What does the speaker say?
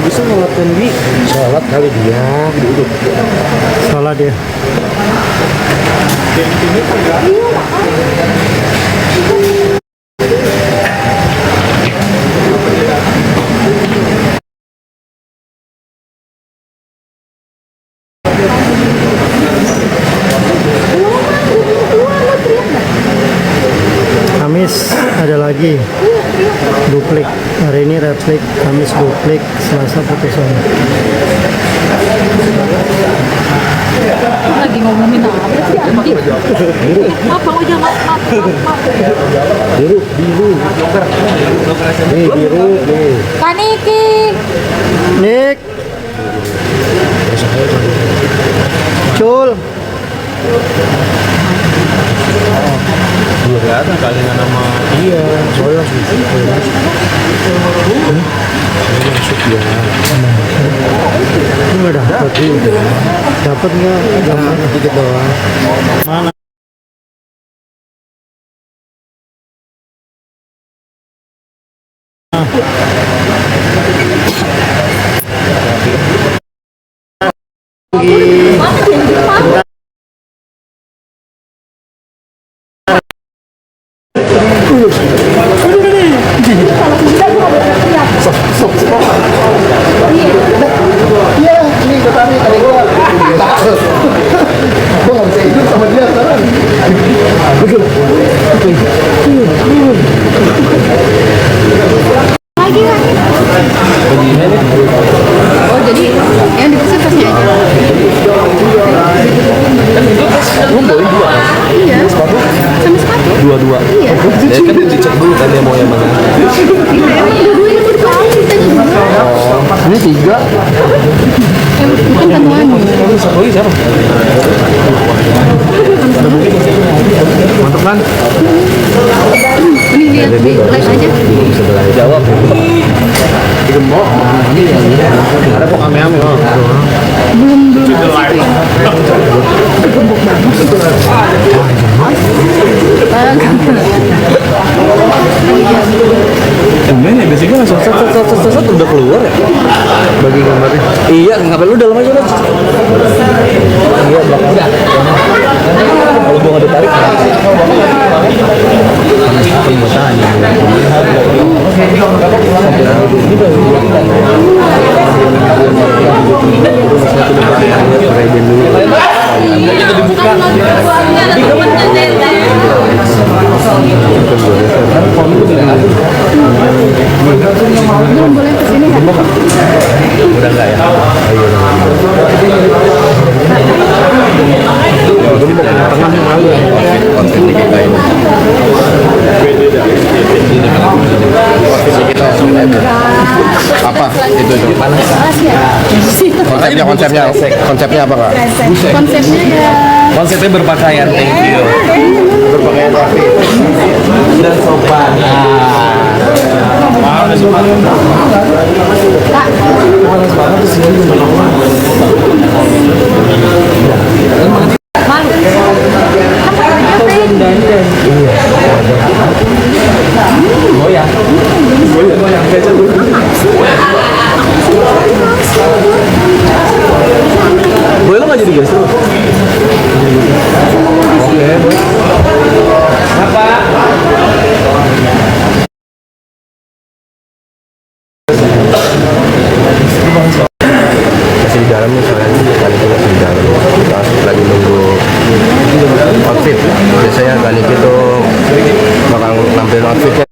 bisa ngelakuin di sholat kali dia duduk. Sholat ya. Kamis ada lagi duplik, hari ini replik, Kamis duplik, Selasa putusan. Lagi ngomongin apa sih anjing? Apa aja maaf. Biru nih, biru nih. Kaniki. Nik, Cul, Iya kelihatan kali nama iya soalnya masuk ya. ini nggak dapet, dapet nggak? Gambar Dikit doang. mana? Iya, ini tadi gua nggak bisa hidup sama dia sekarang. Lagi. Oh jadi yang dipesan tasnya aja. Lu beli dua. Iya. Sama sepatu. Dua. Iya. Dia kan dicek dulu kan dia mau yang mana. Dua-duanya mau dikasih tadi juga. Ini tiga. Bukan temuannya. Satu lagi siapa? Mantap kan? Ini lihat di live aja. Bisa berani jawab. Gemuk. Ada kok ame-ame. Belum masuk ya. Gembok banget. Emang ya biasanya langsung set udah keluar ya? Bagi gambarnya. Iya, ngapain lu dalam aja udah. Iya, belakang. Kalau gua nggak ditarik kan? Belum boleh kesini kan? Udah enggak ya? Ayo tengahnya malu ya. Konten kita ini. Apa itu konsepnya apa kak? Konsepnya ya. Konsepnya berpakaian, thank you. Berpakaian rapi dan sopan. Malu. Boleh lo nggak jadi guest? Oke, apa? Masih di dalam nih soalnya kali itu masih di dalam. Lagi nunggu outfit. Biasanya kali itu bakal nampilin outfitnya.